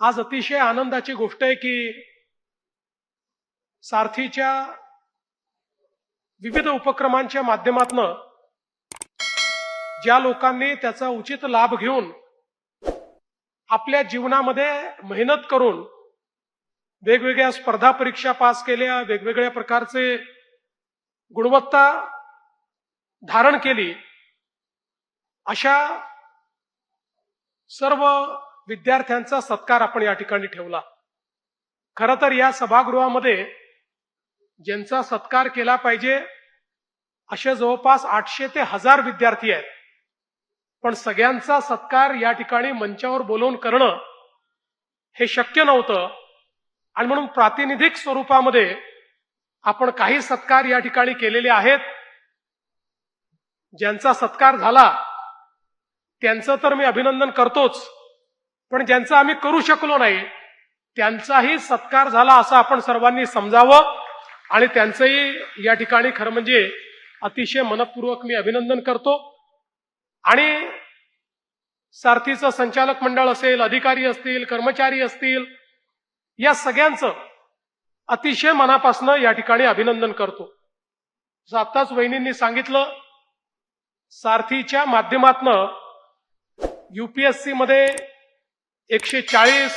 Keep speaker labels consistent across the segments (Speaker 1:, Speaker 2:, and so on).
Speaker 1: आज अतिशय आनंदाची गोष्ट आहे की सारथीच्या विविध उपक्रमांच्या माध्यमातून ज्या लोकांनी त्याचा उचित लाभ घेऊन आपल्या जीवनामध्ये मेहनत करून वेगवेगळ्या स्पर्धा परीक्षा पास केल्या, वेगवेगळ्या प्रकारचे गुणवत्ता धारण केली, अशा सर्व विद्यार्थ्यांचा सत्कार आपण या ठिकाणी ठेवला. खरं तर या सभागृहामध्ये ज्यांचा सत्कार केला पाहिजे असे जवळपास 800 ते 1000 विद्यार्थी आहेत, पण सगळ्यांचा सत्कार या ठिकाणी मंचावर बोलवून करणं हे शक्य नव्हतं. आणि म्हणून प्रातिनिधिक स्वरूपामध्ये आपण काही सत्कार या ठिकाणी केलेले आहेत. ज्यांचा सत्कार झाला त्यांचं तर मी अभिनंदन करतोच, पण ज्यांचा आम्ही करू शकलो नाही त्यांचाही सत्कार झाला असं आपण सर्वांनी समजावं आणि त्यांचंही या ठिकाणी खरं म्हणजे अतिशय मनपूर्वक मी अभिनंदन करतो. आणि सारथीचं संचालक मंडळ असेल, अधिकारी असतील, कर्मचारी असतील, या सगळ्यांचं अतिशय मनापासून या ठिकाणी अभिनंदन करतो. जसं आत्ताच वहिनींनी सांगितलं, सारथीच्या माध्यमातून UPSC मध्ये 140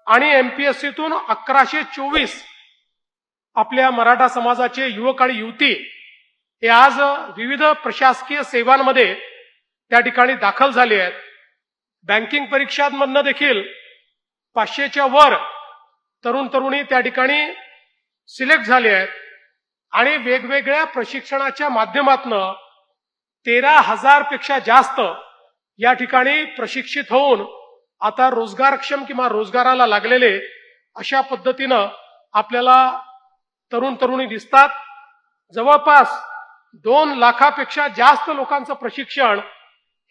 Speaker 1: आणि MPSCतून 1124 आपल्या मराठा समाजाचे युवक आणि युवती हे आज विविध प्रशासकीय सेवांमध्ये त्या ठिकाणी दाखल झाले आहेत. बँकिंग परीक्षांमधनं देखील 500च्या वर तरुण तरुणी त्या ठिकाणी सिलेक्ट झाले आहेत आणि वेगवेगळ्या प्रशिक्षणाच्या माध्यमातून 13,000 पेक्षा जास्त या ठिकाणी प्रशिक्षित होऊन आता रोजगारक्षम किंवा रोजगाराला लागलेले अशा पद्धतीनं आपल्याला तरुण तरुणी दिसतात. जवळपास 2 लाखापेक्षा जास्त लोकांचं प्रशिक्षण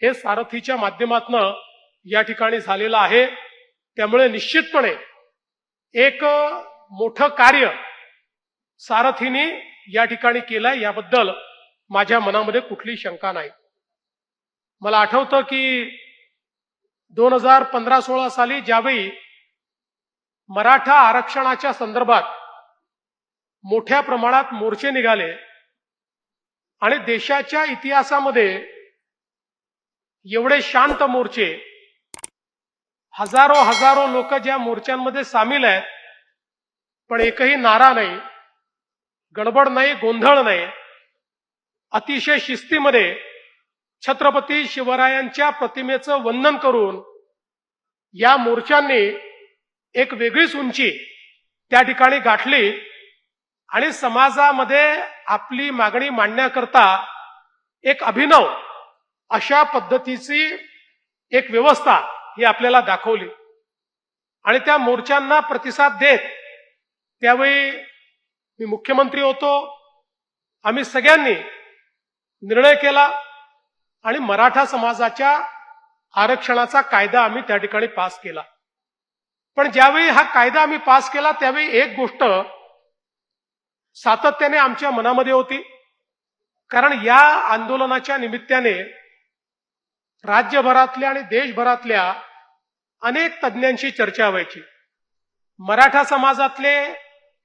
Speaker 1: हे सारथीच्या माध्यमातून या ठिकाणी झालेलं आहे. त्यामुळे निश्चितपणे एक मोठं कार्य सारथीने या ठिकाणी केलंय, याबद्दल माझ्या मनामध्ये कुठलीही शंका नाही. मला आठवतं की 2015-16 साली ज्यावेळी मराठा आरक्षणाच्या संदर्भात मोठ्या प्रमाणात मोर्चे निघाले आणि देशाच्या इतिहासामध्ये एवढे शांत मोर्चे, हजारो लोक ज्या मोर्चांमध्ये सामील आहेत, पण एकही नारा नाही, गडबड नाही, गोंधळ नाही, अतिशय शिस्तीमध्ये छत्रपती शिवरायांच्या प्रतिमेचं वंदन करून या मोर्चांनी एक वेगळीच उंची त्या ठिकाणी गाठली आणि समाजामध्ये आपली मागणी मांडण्याकरता एक अभिनव अशा पद्धतीची एक व्यवस्था ही आपल्याला दाखवली. आणि त्या मोर्चांना प्रतिसाद देत त्यावेळी मी मुख्यमंत्री होतो. आम्ही सगळ्यांनी निर्णय केला आणि मराठा समाजाच्या आरक्षणाचा कायदा आम्ही त्या ठिकाणी पास केला. पण ज्यावेळी हा कायदा आम्ही पास केला त्यावेळी एक गोष्ट सातत्याने आमच्या मनामध्ये होती, कारण या आंदोलनाच्या निमित्ताने राज्यभरातल्या आणि देशभरातल्या अनेक तज्ञांशी चर्चा व्हायची. मराठा समाजातले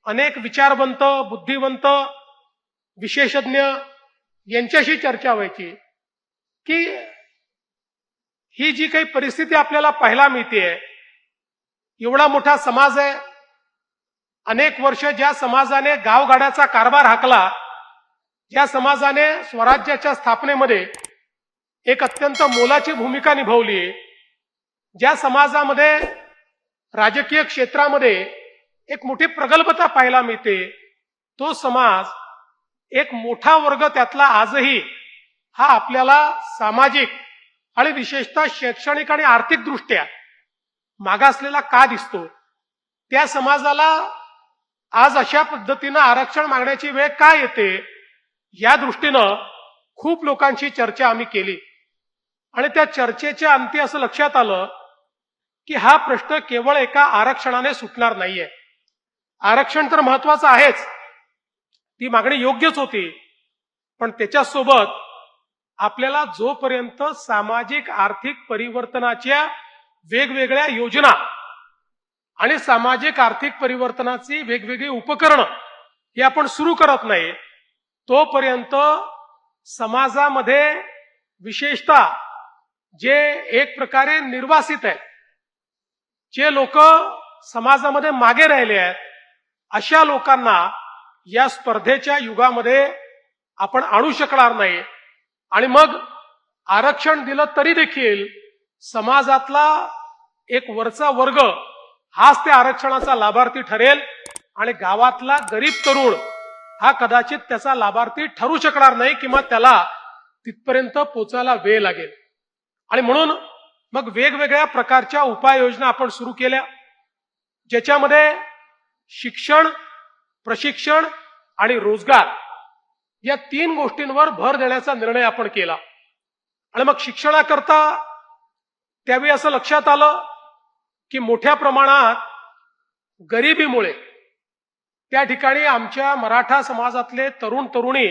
Speaker 1: अनेक विचारवंत, बुद्धिवंत, विशेषज्ञ यांच्याशी चर्चा व्हायची की ही जी काही परिस्थिती आपल्याला पाहायला मिळते, एवढा मोठा समाज आहे, अनेक वर्ष ज्या समाजाने गावगाड्याचा कारभार हाकला, ज्या समाजाने स्वराज्याच्या स्थापनेमध्ये एक अत्यंत मोलाची भूमिका निभावली, ज्या समाजामध्ये राजकीय क्षेत्रामध्ये एक मोठी प्रगल्भता पाहायला मिळते, तो समाज एक मोठा वर्ग त्यातला आजही हा आपल्याला सामाजिक आणि विशेषतः शैक्षणिक आणि आर्थिक दृष्ट्या मागासलेला का दिसतो? त्या समाजाला आज अशा पद्धतीनं आरक्षण मागण्याची वेळ का येते? या दृष्टीनं खूप लोकांची चर्चा आम्ही केली आणि त्या चर्चेच्या अंती असं लक्षात आलं की हा प्रश्न केवळ एका आरक्षणाने सुटणार नाहीये. आरक्षण तर महत्वाचं आहेच, ती मागणी योग्यच होती, पण त्याच्यासोबत आपल्याला जोपर्यंत सामाजिक आर्थिक परिवर्तनाच्या वेगवेगळ्या योजना आणि सामाजिक आर्थिक परिवर्तनाची वेगवेगळी उपकरणं ही आपण सुरू करत नाही तोपर्यंत समाजामध्ये विशेषतः जे एक प्रकारे निर्वासित आहेत, जे लोक समाजामध्ये मागे राहिले आहेत, अशा लोकांना या स्पर्धेच्या युगामध्ये आपण आणू शकणार नाही. आणि मग आरक्षण दिलं तरी देखील समाजातला एक वरचा वर्ग हाच त्या आरक्षणाचा लाभार्थी ठरेल आणि गावातला गरीब तरुण हा कदाचित त्याचा लाभार्थी ठरू शकणार नाही किंवा त्याला तिथपर्यंत पोचायला वेळ लागेल. आणि म्हणून मग वेगवेगळ्या प्रकारच्या उपाययोजना आपण सुरू केल्या, ज्याच्यामध्ये शिक्षण, प्रशिक्षण आणि रोजगार या 3 गोष्टींवर भर देण्याचा निर्णय आपण केला. आणि मग शिक्षणाकरता त्यावेळी असं लक्षात आलं की मोठ्या प्रमाणात गरिबीमुळे त्या ठिकाणी आमच्या मराठा समाजातले तरुण तरुणी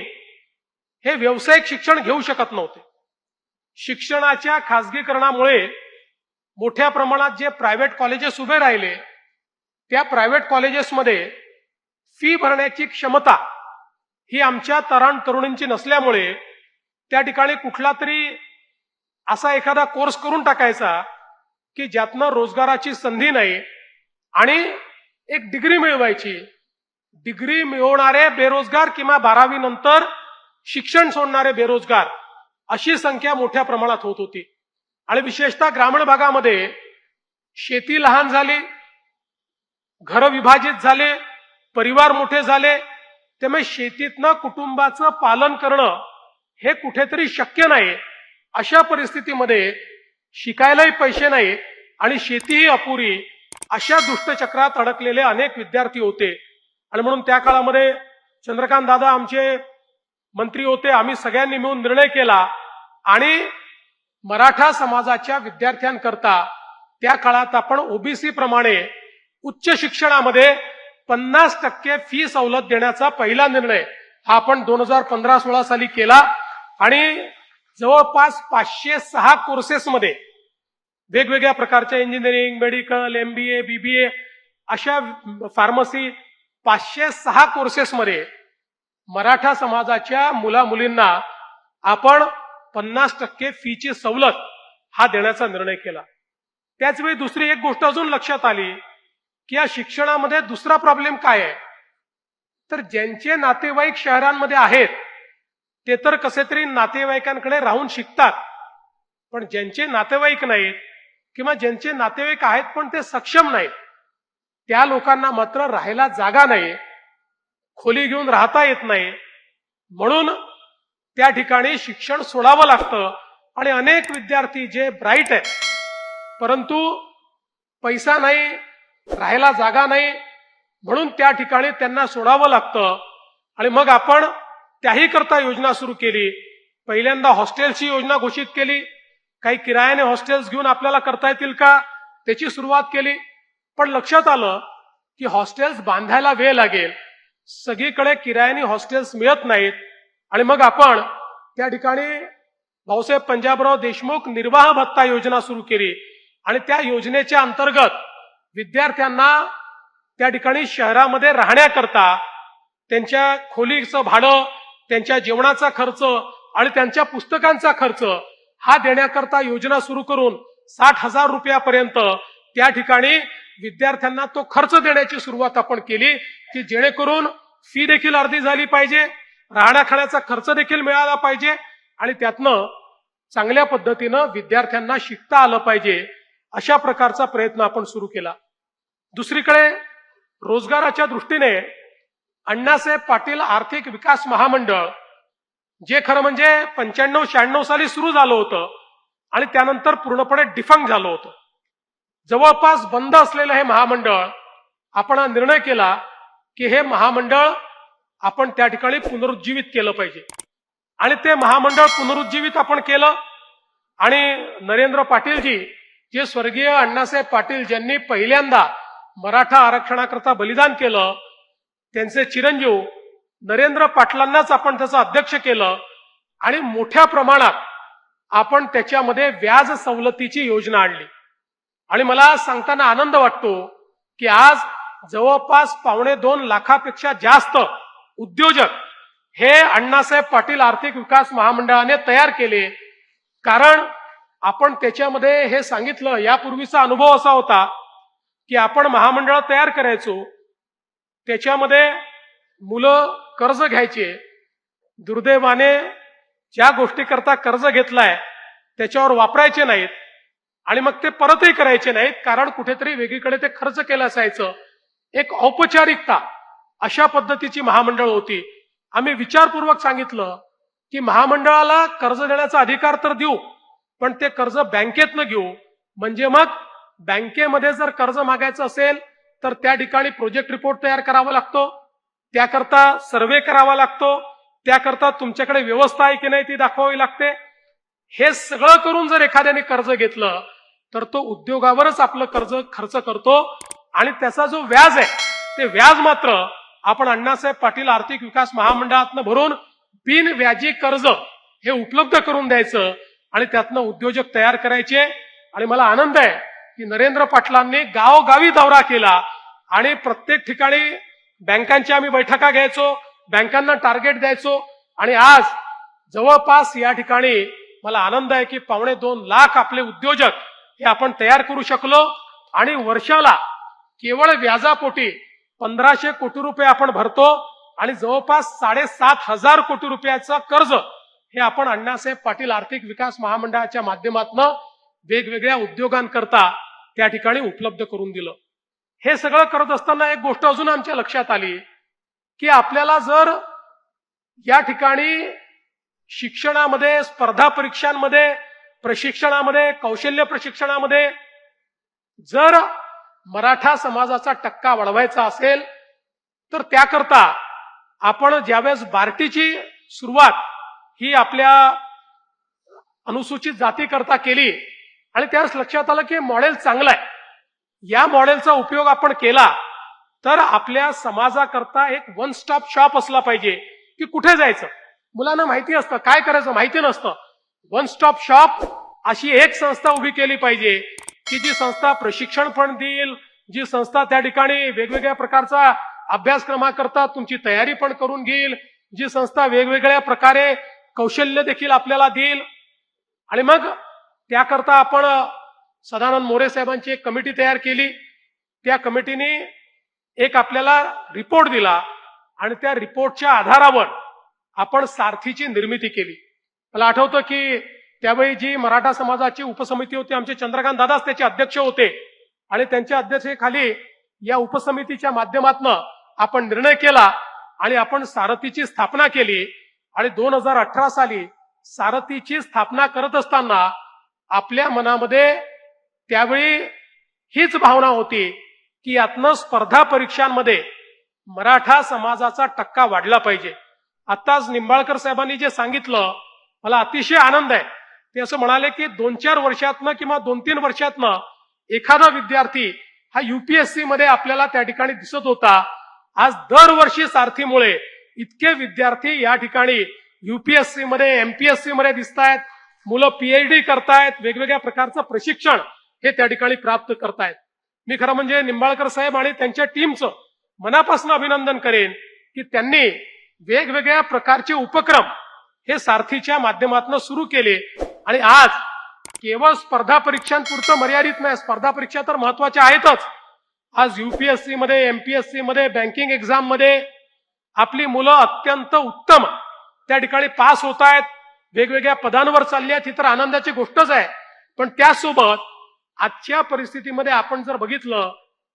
Speaker 1: हे व्यावसायिक शिक्षण घेऊ शकत नव्हते. शिक्षणाच्या खासगीकरणामुळे मोठ्या प्रमाणात जे प्रायव्हेट कॉलेजेस उभे राहिले, त्या प्रायव्हेट कॉलेजेसमध्ये फी भरण्याची क्षमता ही आमच्या तरुण तरुणींची नसल्यामुळे त्या ठिकाणी कुठला तरी असा एखादा कोर्स करून टाकायचा की ज्यातनं रोजगाराची संधी नाही आणि एक डिग्री मिळवायची. डिग्री मिळवणारे बेरोजगार किंवा 12वी नंतर शिक्षण सोडणारे बेरोजगार अशी संख्या मोठ्या प्रमाणात होत होती. आणि विशेषतः ग्रामीण भागामध्ये शेती लहान झाली, घरं विभाजित झाले, परिवार मोठे झाले, त्यामुळे शेतीतनं कुटुंबाचं पालन करणं हे कुठेतरी शक्य नाही. अशा परिस्थितीमध्ये शिकायलाही पैसे नाही आणि शेतीही अपुरी, अशा दुष्टचक्रात अडकलेले अनेक विद्यार्थी होते. आणि म्हणून त्या काळामध्ये चंद्रकांत दादा आमचे मंत्री होते, आम्ही सगळ्यांनी मिळून निर्णय केला आणि मराठा समाजाच्या विद्यार्थ्यांकरता त्या काळात आपण ओबीसी प्रमाणे उच्च शिक्षणामध्ये 50% फी सवलत देण्याचा पहिला निर्णय हा आपण 2015-16 साली केला. आणि जवळपास 506 कोर्सेसमध्ये वेगवेगळ्या प्रकारच्या इंजिनिअरिंग, मेडिकल, MBA, BBA अशा फार्मसी 506 कोर्सेसमध्ये मराठा समाजाच्या मुला मुलींना आपण 50% फीची सवलत हा देण्याचा निर्णय केला. त्याचवेळी दुसरी एक गोष्ट अजून लक्षात आली की या शिक्षणामध्ये दुसरा प्रॉब्लेम काय आहे, तर ज्यांचे नातेवाईक शहरांमध्ये आहेत ते तर कसे तरी नातेवाईकांकडे राहून शिकतात, पण ज्यांचे नातेवाईक नाहीत किंवा ज्यांचे नातेवाईक आहेत पण ते सक्षम नाहीत, त्या लोकांना मात्र राहायला जागा नाही, खोली घेऊन राहता येत नाही. म्हणून त्या ठिकाणी शिक्षण सोडावं लागतं. आणि अनेक विद्यार्थी जे ब्राईट आहेत परंतु पैसा नाही, राहायला जागा नाही, म्हणून त्या ठिकाणी त्यांना सोडावं लागतं. आणि मग आपण त्याही करता योजना सुरू केली. पहिल्यांदा हॉस्टेलची योजना घोषित केली. काही किरायाने हॉस्टेल्स घेऊन आपल्याला करता येतील का त्याची सुरुवात केली. पण लक्षात आलं की हॉस्टेल्स बांधायला वेळ लागेल, सगळीकडे किरायाने हॉस्टेल्स मिळत नाहीत. आणि मग आपण त्या ठिकाणी भाऊसाहेब पंजाबराव देशमुख निर्वाह भत्ता योजना सुरू केली. आणि त्या योजनेच्या अंतर्गत विद्यार्थ्यांना त्या ठिकाणी शहरामध्ये राहण्याकरता त्यांच्या खोलीचं भाडं, त्यांच्या जेवणाचा खर्च आणि त्यांच्या पुस्तकांचा खर्च हा देण्याकरता योजना सुरू करून 60,000 रुपयापर्यंत त्या ठिकाणी विद्यार्थ्यांना तो खर्च देण्याची सुरुवात आपण केली की जेणेकरून फी देखील अर्धी झाली पाहिजे, राहण्या खाण्याचा खर्च देखील मिळाला पाहिजे आणि त्यातनं चांगल्या पद्धतीनं विद्यार्थ्यांना शिकता आलं पाहिजे. अशा प्रकारचा प्रयत्न आपण सुरू केला. दुसरीकडे रोजगाराच्या दृष्टीने अण्णासाहेब पाटील आर्थिक विकास महामंडळ जे खरं म्हणजे 95-96 साली सुरू झालं होतं आणि त्यानंतर पूर्णपणे डिफंक्ट झालं होतं, जवळपास बंद असलेलं हे महामंडळ आपण हा निर्णय केला की हे महामंडळ आपण त्या ठिकाणी पुनरुज्जीवित केलं पाहिजे. आणि ते महामंडळ पुनरुज्जीवित आपण केलं. आणि नरेंद्र पाटीलजी जे स्वर्गीय अण्णासाहेब पाटील ज्यांनी पहिल्यांदा मराठा आरक्षणाकरता बलिदान केलं, त्यांचे चिरंजीव नरेंद्र पाटलांनाच आपण त्याचं अध्यक्ष केलं. आणि मोठ्या प्रमाणात आपण त्याच्यामध्ये व्याज सवलतीची योजना आणली. आणि मला सांगताना आनंद वाटतो की आज जवळपास 2.25 लाखापेक्षा जास्त उद्योजक हे अण्णासाहेब पाटील आर्थिक विकास महामंडळाने तयार केले. कारण आपण त्याच्यामध्ये हे सांगितलं, यापूर्वीचा अनुभव असा होता की आपण महामंडळ तयार करायचो, त्याच्यामध्ये मुलं कर्ज घ्यायचे, दुर्दैवाने ज्या गोष्टीकरता कर्ज घेतलाय त्याच्यावर वापरायचे नाहीत आणि मग ते परतही करायचे नाहीत, कारण कुठेतरी वेगळीकडे ते खर्च केलं असायचं. एक औपचारिकता अशा पद्धतीची महामंडळ होती. आम्ही विचारपूर्वक सांगितलं की महामंडळाला कर्ज देण्याचा अधिकार तर देऊ, पण ते कर्ज बँकेतनं घेऊ. म्हणजे मग बँकेमध्ये जर कर्ज मागायचं असेल तर त्या ठिकाणी प्रोजेक्ट रिपोर्ट तयार करावा लागतो, त्याकरता सर्वे करावा लागतो, त्याकरता तुमच्याकडे व्यवस्था आहे की नाही ती दाखवावी लागते. हे सगळं करून जर एखाद्याने कर्ज घेतलं तर तो उद्योगावरच आपलं कर्ज खर्च करतो आणि त्याचा जो व्याज आहे ते व्याज मात्र आपण अण्णासाहेब पाटील आर्थिक विकास महामंडळातनं भरून बिनव्याजी कर्ज हे उपलब्ध करून द्यायचं आणि त्यातनं उद्योजक तयार करायचे. आणि मला आनंद आहे की नरेंद्र पाटलांनी गावोगावी दौरा केला आणि प्रत्येक ठिकाणी बँकांच्या आम्ही बैठका घ्यायचो, बँकांना टार्गेट द्यायचो आणि आज जवळपास या ठिकाणी मला आनंद आहे की 2.25 लाख आपले उद्योजक हे आपण तयार करू शकलो आणि वर्षाला केवळ व्याजापोटी 1500 कोटी रुपये आपण भरतो आणि जवळपास 7,500 कोटी रुपयाचं कर्ज हे आपण अण्णासाहेब पाटील आर्थिक विकास महामंडळाच्या माध्यमातून वेगवेगळ्या उद्योगांकरता त्या ठिकाणी उपलब्ध करून दिलं. हे सगळं करत असताना एक गोष्ट अजून आमच्या लक्षात आली की आपल्याला जर या ठिकाणी शिक्षणामध्ये, स्पर्धा परीक्षांमध्ये, प्रशिक्षणामध्ये, कौशल्य प्रशिक्षणामध्ये जर मराठा समाजाचा टक्का वाढवायचा असेल तर त्याकरता आपण ज्यावेळेस बार्टीची सुरुवात ही आपल्या अनुसूचित जातीकरता केली आणि त्यावेळेस लक्षात आलं की मॉडेल चांगलं आहे, या मॉडेलचा उपयोग आपण केला तर आपल्या समाजाकरता एक वन स्टॉप शॉप असला पाहिजे की कुठे जायचं. मुलांना माहिती असतं, काय करायचं माहिती नसतं. वन स्टॉप शॉप अशी एक संस्था उभी केली पाहिजे की जी संस्था प्रशिक्षण पण देईल, जी संस्था त्या ठिकाणी वेगवेगळ्या प्रकारचा अभ्यासक्रमाकरता तुमची तयारी पण करून घेईल, जी संस्था वेगवेगळ्या प्रकारे कौशल्य देखील आपल्याला देईल. आणि मग त्याकरता आपण सदानंद मोरे साहेबांची एक कमिटी तयार केली. त्या कमिटीने एक आपल्याला रिपोर्ट दिला आणि त्या रिपोर्टच्या आधारावर आपण सारथीची निर्मिती केली. मला आठवतं की त्यावेळी जी मराठा समाजाची उपसमिती होती, आमचे चंद्रकांत दादाच त्याचे अध्यक्ष होते आणि त्यांच्या अध्यक्षतेखाली या उपसमितीच्या माध्यमातून आपण निर्णय केला आणि आपण सारथीची स्थापना केली. आणि 2018 साली सारथीची स्थापना करत असताना आपल्या मनामध्ये त्यावेळी हीच भावना होती की यातनं स्पर्धा परीक्षांमध्ये मराठा समाजाचा टक्का वाढला पाहिजे. आताच निंबाळकर साहेबांनी जे सांगितलं मला अतिशय आनंद आहे. ते असं म्हणाले की 2-4 वर्षातनं किंवा 2-3 वर्षातनं एखादा विद्यार्थी हा युपीएससी मध्ये आपल्याला त्या ठिकाणी दिसत होता. आज दरवर्षी सारथीमुळे इतके विद्यार्थी या ठिकाणी युपीएससी मध्ये, एमपीएससी मध्ये दिसत आहेत. मुलं पीएचडी करतायत, वेगवेगळ्या प्रकारचं प्रशिक्षण हे त्या ठिकाणी प्राप्त करतायत. मी खरं म्हणजे निंबाळकर साहेब आणि त्यांच्या टीमचं मनापासून अभिनंदन करेन की त्यांनी वेगवेगळ्या प्रकारचे उपक्रम हे सारथीच्या माध्यमातून सुरू केले आणि आज केवळ स्पर्धा परीक्षांपुरतं मर्यादित नाही, स्पर्धा परीक्षा तर महत्वाच्या आहेतच. आज युपीएससी मध्ये, एमपीएससी मध्ये, बँकिंग एक्झाम मध्ये आपली मुलं अत्यंत उत्तम त्या ठिकाणी पास होत आहेत, वेगवेगळ्या पदांवर चालली आहेत. ही तर आनंदाची गोष्टच आहे. पण त्यासोबत आजच्या परिस्थितीमध्ये आपण जर बघितलं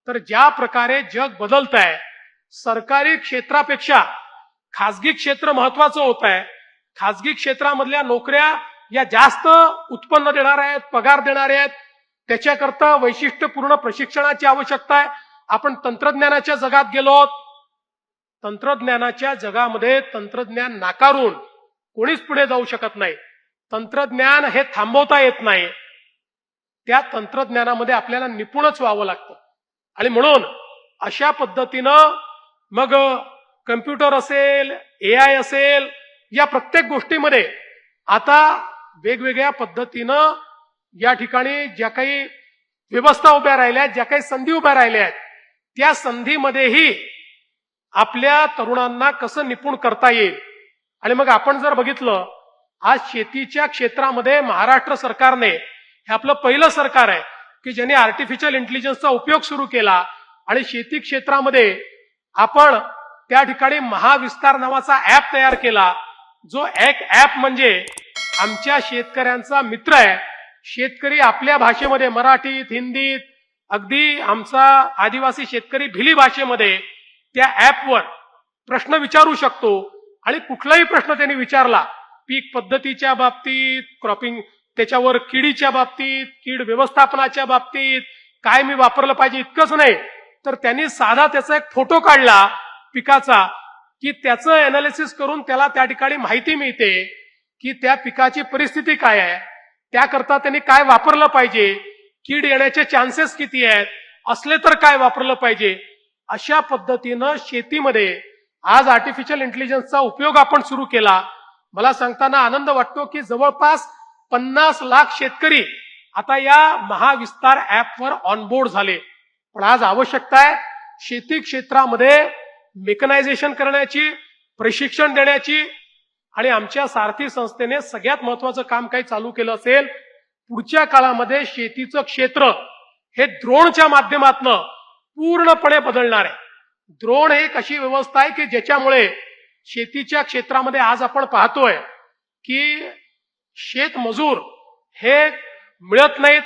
Speaker 1: तर ज्या प्रकारे जग बदलत आहे, सरकारी क्षेत्रापेक्षा खासगी क्षेत्र महत्वाचं होत आहे. खासगी क्षेत्रामधल्या नोकऱ्या या जास्त उत्पन्न देणाऱ्या आहेत, पगार देणाऱ्या आहेत. त्याच्याकरता वैशिष्ट्यपूर्ण प्रशिक्षणाची आवश्यकता आहे. आपण तंत्रज्ञानाच्या जगात गेलो आहोत. तंत्रज्ञानाच्या जगामध्ये तंत्रज्ञान नाकारून कोणीच पुढे जाऊ शकत नाही. तंत्रज्ञान हे थांबवता येत नाही. त्या तंत्रज्ञानामध्ये आपल्याला निपुणच व्हावं लागतं आणि म्हणून अशा पद्धतीनं मग कम्प्युटर असेल, एआय असेल, या प्रत्येक गोष्टीमध्ये आता वेगवेगळ्या पद्धतीनं या ठिकाणी ज्या काही व्यवस्था उभ्या राहिल्या आहेत, ज्या काही संधी उभ्या राहिल्या आहेत, त्या संधीमध्येही आपल्या तरुणांना कसं निपुण करता येईल. आणि मग आपण जर बघितलं, आज शेतीच्या क्षेत्रामध्ये महाराष्ट्र सरकारने, हे आपलं पहिलं सरकार आहे की ज्यांनी आर्टिफिशियल इंटेलिजन्सचा उपयोग सुरू केला आणि शेती क्षेत्रामध्ये आपण त्या ठिकाणी महाविस्तार नावाचा ऍप तयार केला, जो एक ऍप म्हणजे आमच्या शेतकऱ्यांचा मित्र आहे. शेतकरी आपल्या भाषेमध्ये, मराठीत, हिंदीत, अगदी आमचा आदिवासी शेतकरी भिली भाषेमध्ये त्या ऍपवर प्रश्न विचारू शकतो आणि कुठलाही प्रश्न त्यांनी विचारला, पीक पद्धतीच्या बाबतीत, क्रॉपिंग, त्याच्यावर किडीच्या बाबतीत, कीड व्यवस्थापनाच्या बाबतीत, काय मी वापरलं पाहिजे, इतकंच नाही तर त्यांनी साधा त्याचा एक फोटो काढला पिकाचा, की त्याचं एनालिसिस करून त्याला त्या ठिकाणी माहिती मिळते की त्या पिकाची परिस्थिती काय आहे, त्याकरता त्यांनी काय वापरलं पाहिजे, कीड येण्याचे चान्सेस किती आहेत, असले तर काय वापरलं पाहिजे. अशा पद्धतीनं शेतीमध्ये आज आर्टिफिशियल इंटेलिजन्सचा उपयोग आपण सुरू केला. मला सांगताना आनंद वाटतो की जवळपास 50 लाख शेतकरी आता या महाविस्तार ऍपवर ऑनबोर्ड झाले. पण आज आवश्यकता आहे शेती क्षेत्रामध्ये मेकनायझेशन करण्याची, प्रशिक्षण देण्याची. आणि आमच्या सारथी संस्थेने सगळ्यात महत्वाचं काम काही चालू केलं असेल, पुढच्या काळामध्ये शेतीचं क्षेत्र हे ड्रोनच्या माध्यमातून पूर्णपणे बदलणार आहे. ड्रोन ही एक अशी व्यवस्था आहे की ज्याच्यामुळे शेतीच्या क्षेत्रामध्ये आज आपण पाहतोय की शेतमजूर हे मिळत नाहीत,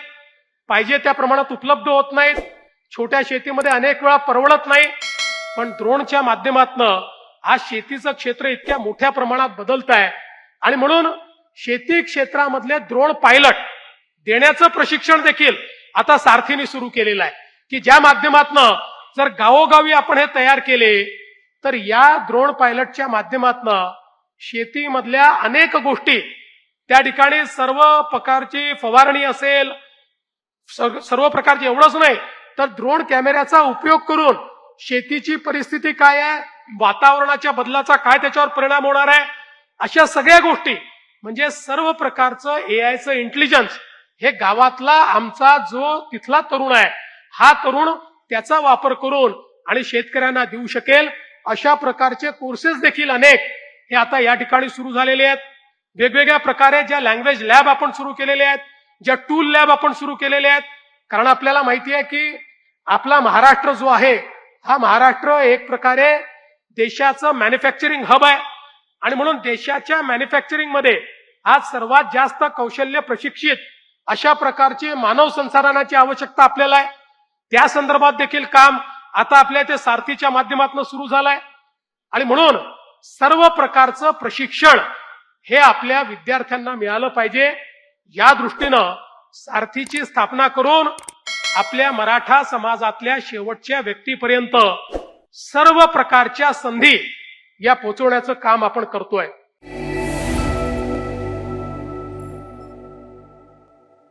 Speaker 1: पाहिजे त्या प्रमाणात उपलब्ध होत नाहीत, छोट्या शेतीमध्ये अनेक वेळा परवडत नाही. पण ड्रोनच्या माध्यमातून आज शेतीचं क्षेत्र इतक्या मोठ्या प्रमाणात बदलत आहे आणि म्हणून शेती क्षेत्रामधले ड्रोन पायलट देण्याचं प्रशिक्षण देखील आता सारथीने सुरू केलेलं आहे, की ज्या माध्यमातून जर गावोगावी आपण हे तयार केले तर या ड्रोन पायलटच्या माध्यमातून शेतीमधल्या अनेक गोष्टी, त्या ठिकाणी सर्व प्रकारची फवारणी असेल, सर्व प्रकारची, एवढंच नाही तर ड्रोन कॅमेऱ्याचा उपयोग करून शेतीची परिस्थिती काय आहे, वातावरणाच्या बदलाचा काय त्याच्यावर परिणाम होणार आहे, अशा सगळ्या गोष्टी, म्हणजे सर्व प्रकारचं एआयचं इंटेलिजन्स हे गावातला आमचा जो तिथला तरुण आहे, हा तरुण त्याचा वापर करून आणि शेतकऱ्यांना देऊ शकेल. अशा प्रकारचे कोर्सेस देखील अनेक हे आता या ठिकाणी सुरू झालेले आहेत. वेगवेगळ्या प्रकारे ज्या लँग्वेज लॅब आपण सुरू केलेले आहेत, ज्या टूल लॅब आपण सुरू केलेले आहेत, कारण आपल्याला माहिती आहे की आपला महाराष्ट्र जो आहे, हा महाराष्ट्र एक प्रकारे देशाचं मॅन्युफॅक्चरिंग हब आहे आणि म्हणून देशाच्या मॅन्युफॅक्चरिंग मध्ये आज सर्वात जास्त कौशल्य प्रशिक्षित अशा प्रकारची मानव संसाधनाची आवश्यकता आपल्याला आहे. त्या संदर्भात देखील काम आता आपल्या इथे सारथीच्या माध्यमातून सुरू झालंय आणि म्हणून सर्व प्रकारचं प्रशिक्षण हे आपल्या विद्यार्थ्यांना मिळालं पाहिजे. या दृष्टीनं सारथीची स्थापना करून आपल्या मराठा समाजातल्या शेवटच्या व्यक्तीपर्यंत सर्व प्रकारच्या संधी या पोहोचवण्याचं काम आपण करतोय.